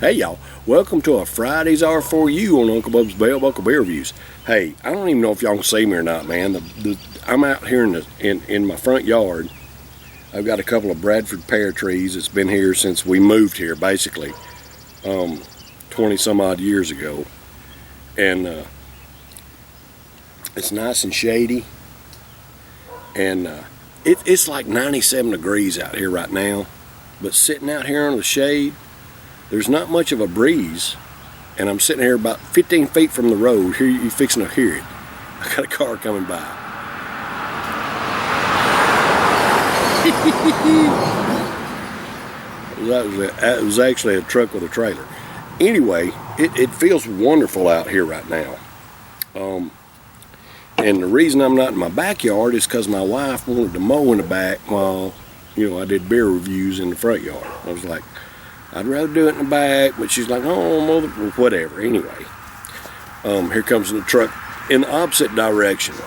Hey y'all, welcome to a Friday's R4U on Uncle Bub's Bell Buckle Beer Reviews. Hey, I don't even know if y'all can see me or not, man. I'm out here in my front yard. I've got a couple of Bradford pear trees that's been here since we moved here, basically, 20 some odd years ago. And it's nice and shady. And it's like 97 degrees out here right now. But sitting out here under the shade, there's not much of a breeze, and I'm sitting here about 15 feet from the road. Here, you're fixing to hear it. I got a car coming by. It was actually a truck with a trailer. Anyway, it feels wonderful out here right now. And the reason I'm not in my backyard is because my wife wanted to mow in the back while, I did beer reviews in the front yard. I was like, I'd rather do it in the back, but she's like, oh, mother, whatever. Anyway, here comes the truck in the opposite direction. So,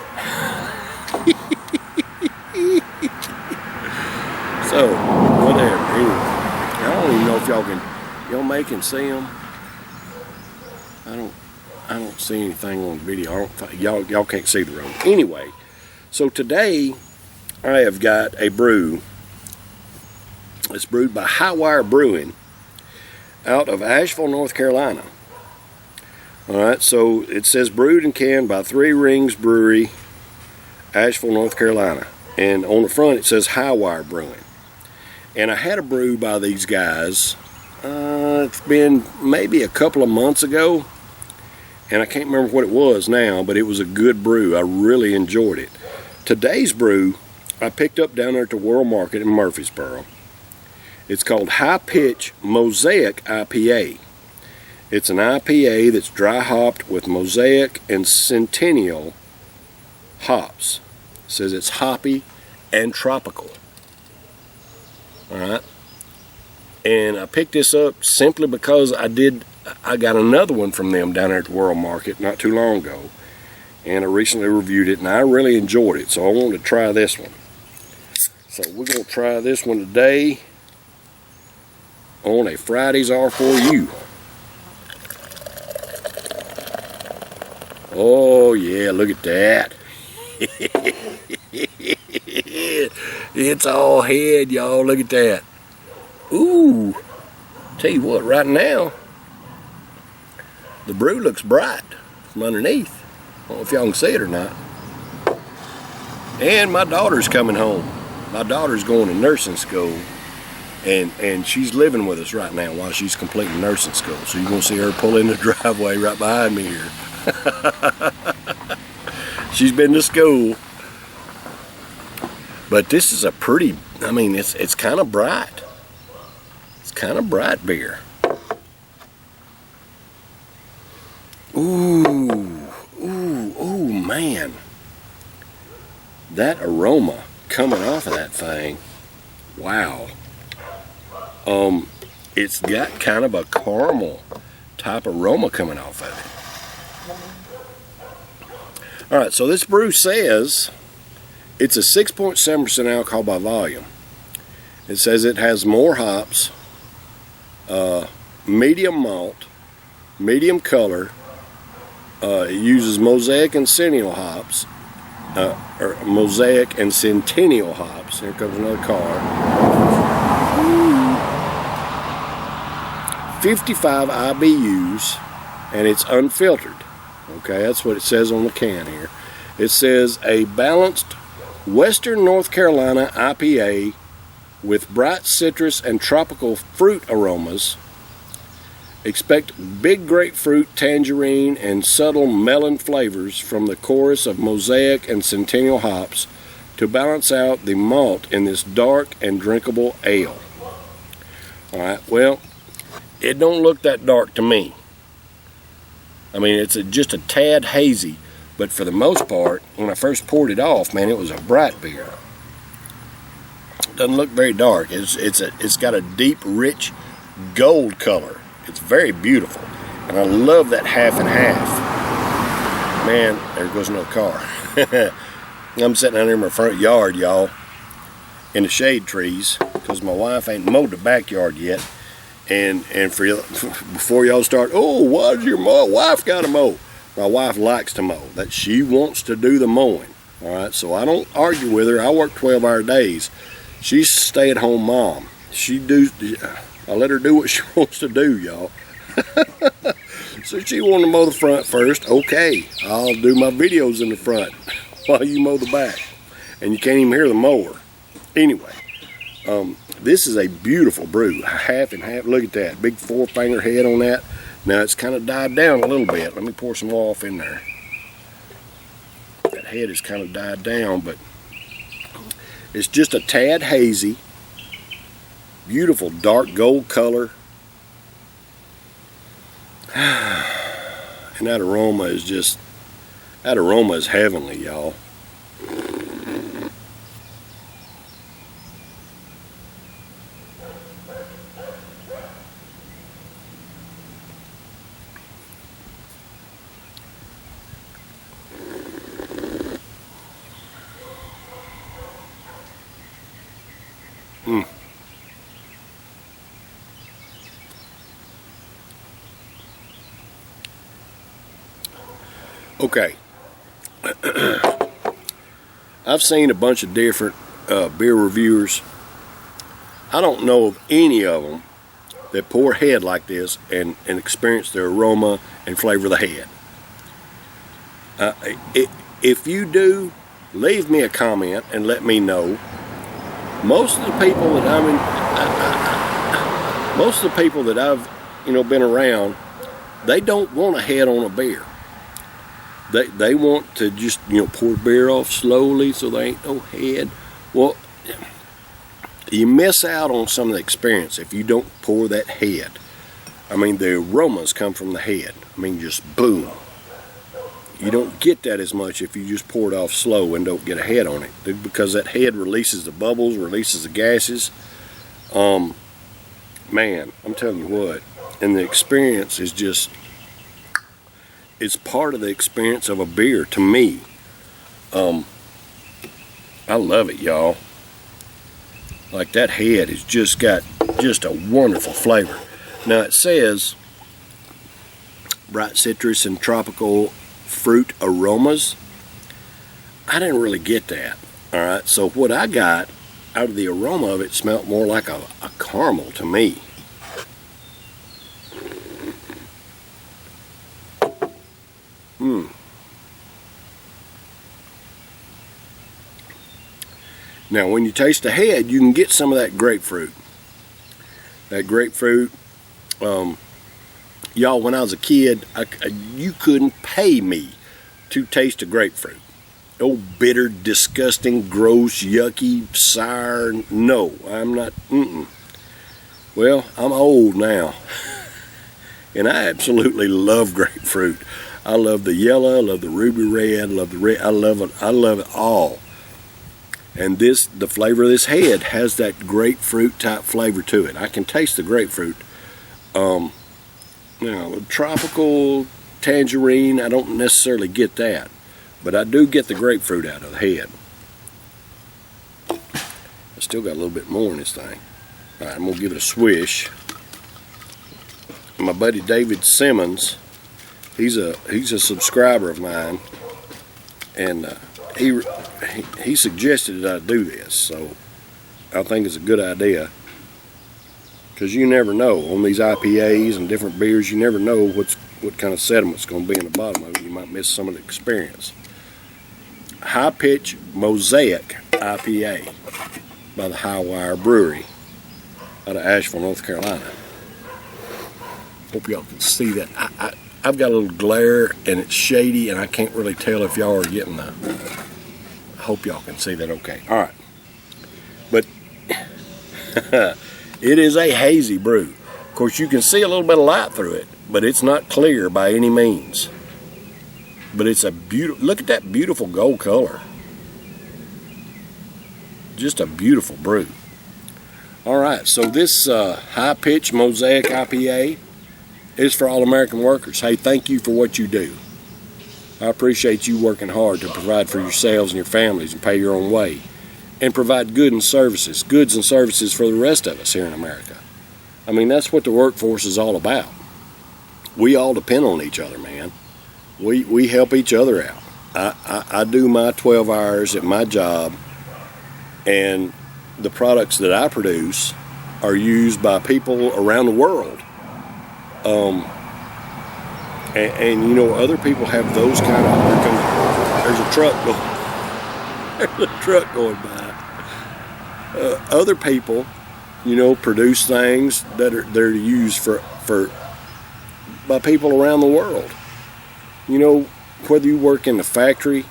whatever. Anyway, I don't even know if y'all may can see them. I don't see anything on video. Y'all can't see the road. Anyway, so today I have got a brew. It's brewed by Highwire Brewing out of Asheville, North Carolina. Alright, so it says brewed and canned by Three Rings Brewery, Asheville, North Carolina. And on the front it says Highwire Brewing. And I had a brew by these guys, it's been maybe a couple of months ago, and I can't remember what it was now, but it was a good brew. I really enjoyed it. Today's brew I picked up down there at the World Market in Murfreesboro. It's called High Pitch Mosaic IPA. It's an IPA that's dry hopped with Mosaic and Centennial hops. It says it's hoppy and tropical. Alright. And I picked this up simply because I got another one from them down there at the World Market not too long ago. And I recently reviewed it and I really enjoyed it. So I wanted to try this one. So we're going to try this one today on a Friday's R4U. Oh yeah, look at that. It's all head, y'all. Look at that. Ooh, tell you what, right now the brew looks bright from underneath. I don't know if y'all can see it or not. And my daughter's coming home. My daughter's going to nursing school. And she's living with us right now while she's completing nursing school. So you're going to see her pull in the driveway right behind me here. She's been to school. But this is a pretty, it's kind of bright. It's kind of bright beer. Ooh, man. That aroma coming off of that thing. Wow. It's got kind of a caramel type aroma coming off of it. Alright, so this brew says it's a 6.7% alcohol by volume. It says it has more hops, medium malt, medium color. It uses Mosaic and Centennial hops. Or Mosaic and Centennial hops. Here comes another car. 55 IBUs, and it's unfiltered. Okay, that's what it says on the can here. It says a balanced Western North Carolina IPA with bright citrus and tropical fruit aromas. Expect big grapefruit, tangerine, and subtle melon flavors from the chorus of Mosaic and Centennial hops to balance out the malt in this dark and drinkable ale. Alright, well, it don't look that dark to me. It's just a tad hazy, but for the most part, when I first poured it off, man, it was a bright beer. Doesn't look very dark. It's got a deep, rich gold color. It's very beautiful, and I love that half and half. Man, there goes another car. I'm sitting out here in my front yard, y'all, in the shade trees, because my wife ain't mowed the backyard yet. And for before y'all start, oh, why does your wife got to mow? My wife likes to mow. That she wants to do the mowing. All right, so I don't argue with her. I work 12-hour days. She's a stay-at-home mom. I let her do what she wants to do, y'all. So she wanted to mow the front first. Okay, I'll do my videos in the front while you mow the back. And you can't even hear the mower. Anyway, this is a beautiful brew. Half and half. Look at that. Big 4-finger head on that. Now it's kind of died down a little bit. Let me pour some off in there. That head has kind of died down, but it's just a tad hazy. Beautiful dark gold color. And that aroma is heavenly, y'all. Okay. I've seen a bunch of different beer reviewers. I don't know of any of them that pour a head like this and experience the aroma and flavor of the head. If you do, leave me a comment and let me know. Most of the people that I've been around, they don't want a head on a beer. They want to just pour beer off slowly so there ain't no head. Well, you miss out on some of the experience if you don't pour that head. I mean, the aromas come from the head. I mean, just boom. You don't get that as much if you just pour it off slow and don't get a head on it, because that head releases the bubbles, releases the gases. Man, I'm telling you what, and the experience is just, it's part of the experience of a beer to me. I love it, y'all. Like, that head has just got just a wonderful flavor. Now it says bright citrus and tropical fruit aromas. I didn't really get that. All right, so what I got out of the aroma of it smelled more like a caramel to me. Now, when you taste the head, you can get some of that grapefruit. That grapefruit, y'all, when I was a kid, you couldn't pay me to taste a grapefruit. Oh, bitter, disgusting, gross, yucky, sour. No, I'm not. Well, I'm old now, and I absolutely love grapefruit. I love the yellow, I love the ruby red, I love the red. I love it all. And the flavor of this head has that grapefruit type flavor to it. I can taste the grapefruit. Now, tropical tangerine, I don't necessarily get that, but I do get the grapefruit out of the head. I still got a little bit more in this thing. All right, I'm gonna give it a swish. My buddy David Simmons, he's a subscriber of mine, and he suggested that I do this, so I think it's a good idea, because you never know on these IPAs and different beers. You never know what kind of sediment's going to be in the bottom of it. You might miss some of the experience. High Pitch Mosaic IPA by the Highwire Brewery out of Asheville, North Carolina. Hope y'all can see that. I've got a little glare and it's shady and I can't really tell if y'all are getting the... I hope y'all can see that okay. All right. But it is a hazy brew. Of course, you can see a little bit of light through it, but it's not clear by any means. But it's a beautiful, look at that beautiful gold color. Just a beautiful brew. All right, so this High Pitch Mosaic IPA is for all American workers. Hey, thank you for what you do. I appreciate you working hard to provide for yourselves and your families and pay your own way, and provide goods and services for the rest of us here in America. I mean, that's what the workforce is all about. We all depend on each other, man. We help each other out. I do my 12 hours at my job, and the products that I produce are used by people around the world. And you know, other people have those kind of, there's a truck going, there's a truck going by. Other people, you know, produce things that are used for by people around the world. You know, whether you work in the factory,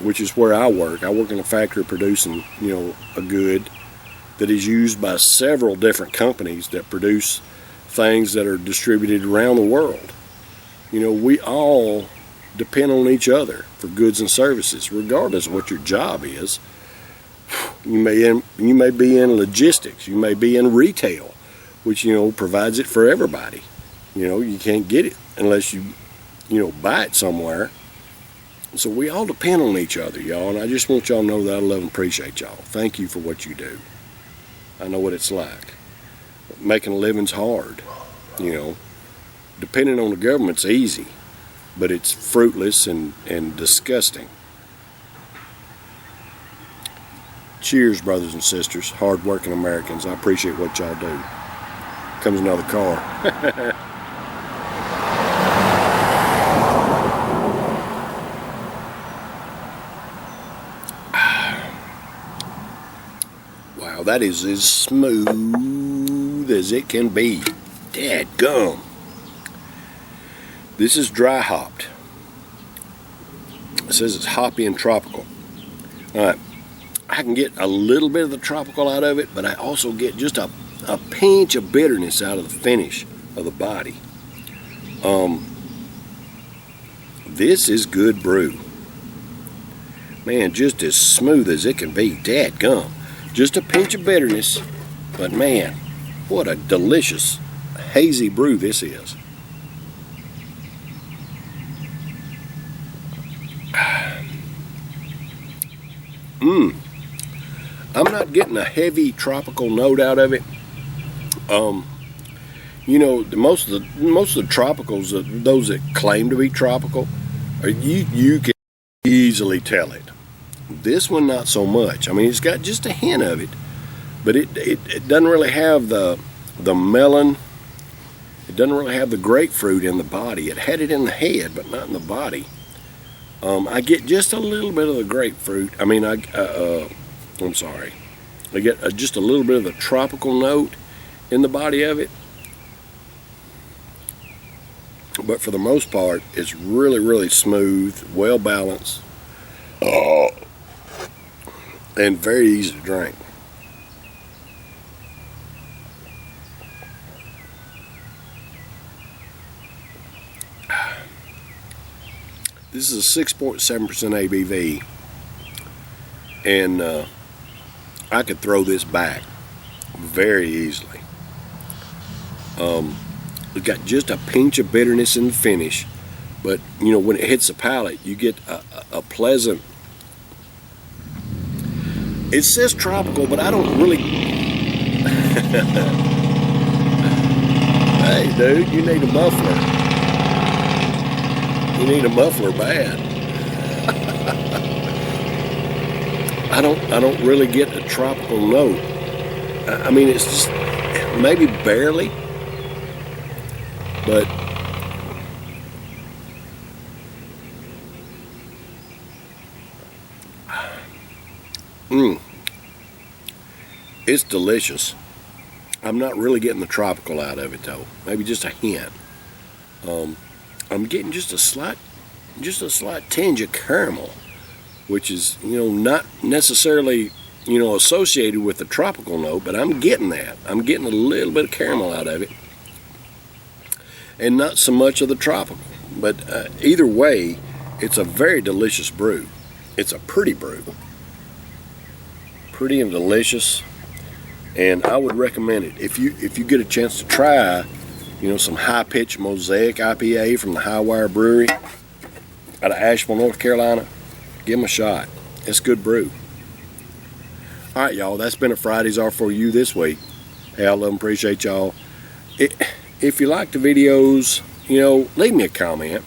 which is where I work in a factory producing, you know, a good that is used by several different companies that produce things that are distributed around the world. You know, we all depend on each other for goods and services, regardless of what your job is. You may be in logistics, you may be in retail, which, you know, provides it for everybody. You know, you can't get it unless you know, buy it somewhere. So we all depend on each other, y'all, and I just want y'all to know that I love and appreciate y'all. Thank you for what you do. I know what it's like. Making a living's hard, you know. Depending on the government's easy, but it's fruitless and disgusting. Cheers, brothers and sisters, hard-working Americans. I appreciate what y'all do. Comes another car. Wow, that is as smooth as it can be. Dadgum. This is dry hopped. It says it's hoppy and tropical. Alright, I can get a little bit of the tropical out of it, but I also get just a pinch of bitterness out of the finish of the body. This is good brew. Man, just as smooth as it can be. Dadgum. Just a pinch of bitterness, but man, what a delicious hazy brew this is. I'm not getting a heavy tropical note out of it. You know, most of the tropicals, those that claim to be tropical, you can easily tell it. This one, not so much. I mean, it's got just a hint of it, but it doesn't really have the melon. It doesn't really have the grapefruit in the body. It had it in the head, but not in the body. I get just a little bit of the grapefruit. I mean, I'm sorry. I get just a little bit of the tropical note in the body of it. But for the most part, it's really, really smooth, well balanced, and very easy to drink. This is a 6.7% ABV, and I could throw this back very easily. It's got just a pinch of bitterness in the finish, but you know, when it hits the palate, you get a pleasant. It says tropical, but I don't really. Hey, dude, you need a muffler. You need a muffler bad. I don't really get a tropical note. I mean, it's just maybe barely, but it's delicious. I'm not really getting the tropical out of it though. Maybe just a hint. I'm getting just a slight tinge of caramel, which is, you know, not necessarily, you know, associated with the tropical note, but I'm getting that. I'm getting a little bit of caramel out of it, and not so much of the tropical. But either way, it's a very delicious brew. It's a pretty brew, pretty and delicious, and I would recommend it if you get a chance to try. You know, some high-pitched Mosaic IPA from the Highwire Brewery out of Asheville, North Carolina. Give them a shot. It's good brew. All right, y'all. That's been a Friday's R4U this week. Hey, I love and appreciate y'all. if you like the videos, you know, leave me a comment.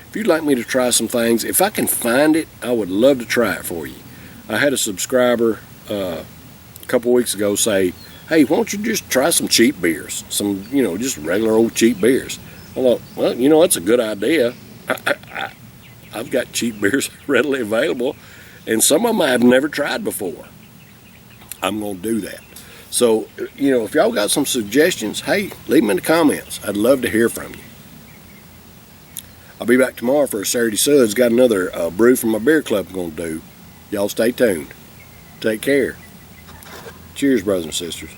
If you'd like me to try some things, if I can find it, I would love to try it for you. I had a subscriber a couple weeks ago say, hey, why don't you just try some cheap beers? Some, you know, just regular old cheap beers. I thought, well, you know, that's a good idea. I've got cheap beers readily available, and some of them I've never tried before. I'm going to do that. So, you know, if y'all got some suggestions, hey, leave them in the comments. I'd love to hear from you. I'll be back tomorrow for a Saturday Suds. Got another brew from my beer club I'm going to do. Y'all stay tuned. Take care. Cheers, brothers and sisters.